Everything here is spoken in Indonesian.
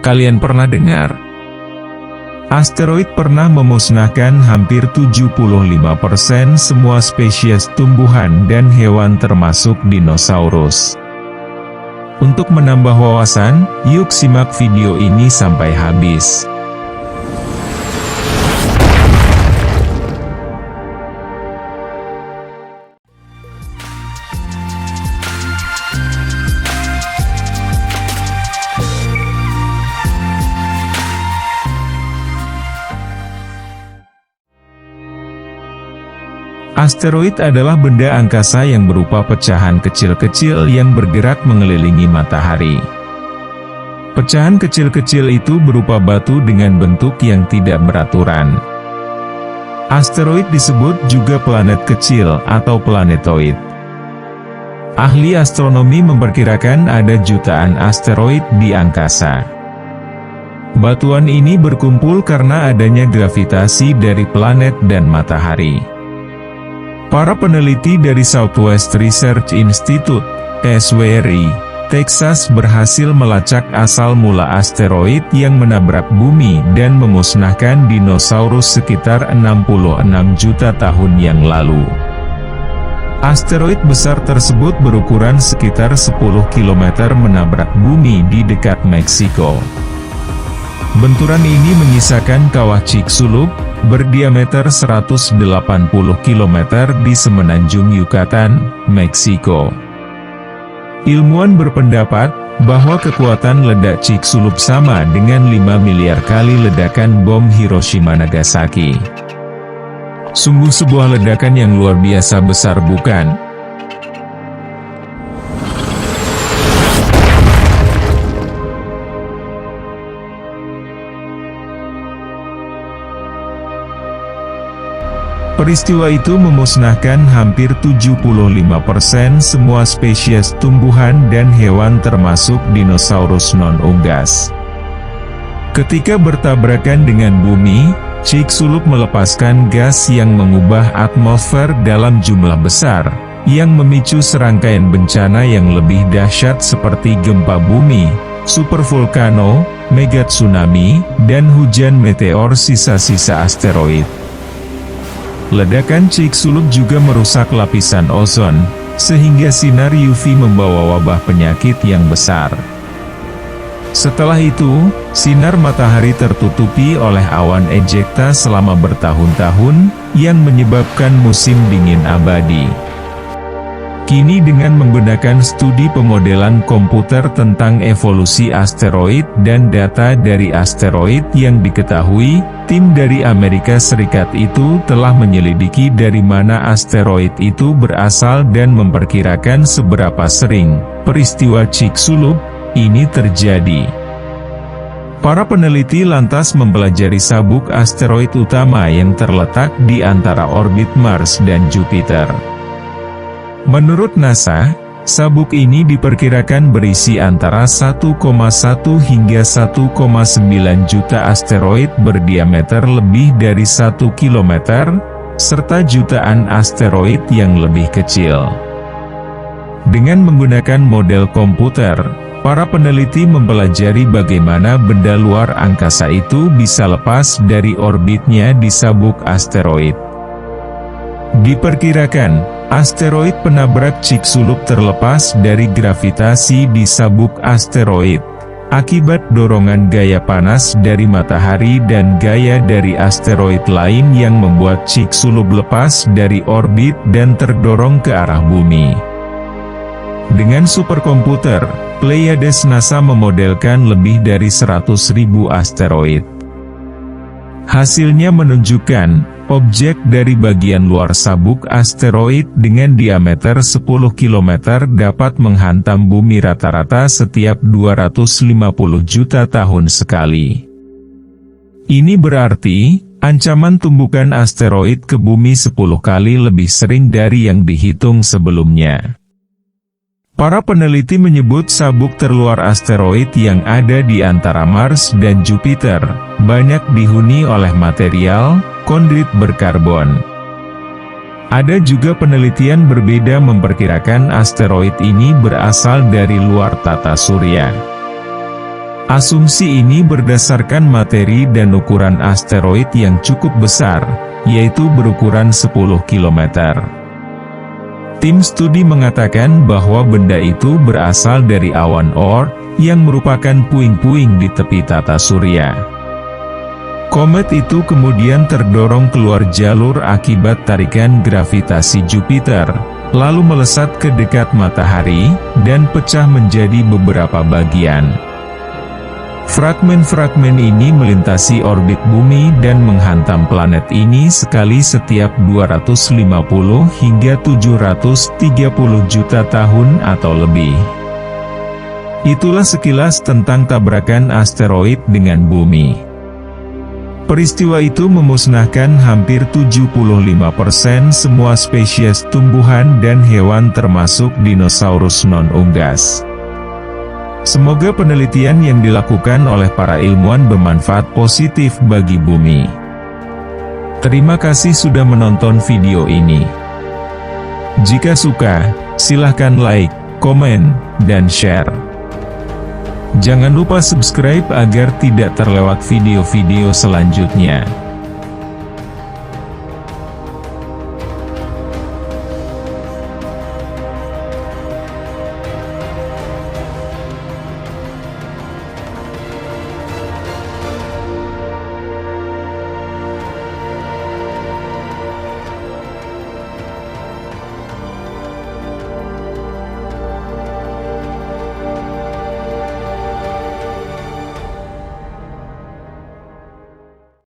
Kalian pernah dengar? Asteroid pernah memusnahkan hampir 75% semua spesies tumbuhan dan hewan termasuk dinosaurus. Untuk menambah wawasan, yuk simak video ini sampai habis. Asteroid adalah benda angkasa yang berupa pecahan kecil-kecil yang bergerak mengelilingi matahari. Pecahan kecil-kecil itu berupa batu dengan bentuk yang tidak beraturan. Asteroid disebut juga planet kecil atau planetoid. Ahli astronomi memperkirakan ada jutaan asteroid di angkasa. Batuan ini berkumpul karena adanya gravitasi dari planet dan matahari. Para peneliti dari Southwest Research Institute, SWRI, Texas berhasil melacak asal mula asteroid yang menabrak bumi dan memusnahkan dinosaurus sekitar 66 juta tahun yang lalu. Asteroid besar tersebut berukuran sekitar 10 km menabrak bumi di dekat Meksiko. Benturan ini menyisakan kawah Chicxulub, berdiameter 180 km di semenanjung Yucatan, Meksiko. Ilmuwan berpendapat bahwa kekuatan ledak Chicxulub sama dengan 5 miliar kali ledakan bom Hiroshima-Nagasaki. Sungguh sebuah ledakan yang luar biasa besar, bukan? Peristiwa itu memusnahkan hampir 75% semua spesies tumbuhan dan hewan termasuk dinosaurus non-unggas. Ketika bertabrakan dengan bumi, Chicxulub melepaskan gas yang mengubah atmosfer dalam jumlah besar, yang memicu serangkaian bencana yang lebih dahsyat seperti gempa bumi, supervolcano, megatsunami, dan hujan meteor sisa-sisa asteroid. Ledakan Chicxulub juga merusak lapisan ozon, sehingga sinar UV membawa wabah penyakit yang besar. Setelah itu, sinar matahari tertutupi oleh awan ejekta selama bertahun-tahun, yang menyebabkan musim dingin abadi. Kini dengan menggunakan studi pemodelan komputer tentang evolusi asteroid dan data dari asteroid yang diketahui, tim dari Amerika Serikat itu telah menyelidiki dari mana asteroid itu berasal dan memperkirakan seberapa sering peristiwa Chicxulub ini terjadi. Para peneliti lantas mempelajari sabuk asteroid utama yang terletak di antara orbit Mars dan Jupiter. Menurut NASA, sabuk ini diperkirakan berisi antara 1,1 hingga 1,9 juta asteroid berdiameter lebih dari 1 km, serta jutaan asteroid yang lebih kecil. Dengan menggunakan model komputer, para peneliti mempelajari bagaimana benda luar angkasa itu bisa lepas dari orbitnya di sabuk asteroid. Diperkirakan, asteroid penabrak Chicxulub terlepas dari gravitasi di sabuk asteroid, akibat dorongan gaya panas dari matahari dan gaya dari asteroid lain yang membuat Chicxulub lepas dari orbit dan terdorong ke arah bumi. Dengan superkomputer, Pleiades NASA memodelkan lebih dari 100.000 asteroid. Hasilnya menunjukkan, objek dari bagian luar sabuk asteroid dengan diameter 10 km dapat menghantam bumi rata-rata setiap 250 juta tahun sekali. Ini berarti, ancaman tumbukan asteroid ke bumi 10 kali lebih sering dari yang dihitung sebelumnya. Para peneliti menyebut sabuk terluar asteroid yang ada di antara Mars dan Jupiter, banyak dihuni oleh material kondrit berkarbon. Ada juga penelitian berbeda memperkirakan asteroid ini berasal dari luar tata surya. Asumsi ini berdasarkan materi dan ukuran asteroid yang cukup besar, yaitu berukuran 10 km. Tim studi mengatakan bahwa benda itu berasal dari awan Oort, yang merupakan puing-puing di tepi tata surya. Komet itu kemudian terdorong keluar jalur akibat tarikan gravitasi Jupiter, lalu melesat ke dekat matahari, dan pecah menjadi beberapa bagian. Fragmen-fragmen ini melintasi orbit bumi dan menghantam planet ini sekali setiap 250 hingga 730 juta tahun atau lebih. Itulah sekilas tentang tabrakan asteroid dengan bumi. Peristiwa itu memusnahkan hampir 75% semua spesies tumbuhan dan hewan termasuk dinosaurus non-unggas. Semoga penelitian yang dilakukan oleh para ilmuwan bermanfaat positif bagi bumi. Terima kasih sudah menonton video ini. Jika suka, silahkan like, komen, dan share. Jangan lupa subscribe agar tidak terlewat video-video selanjutnya.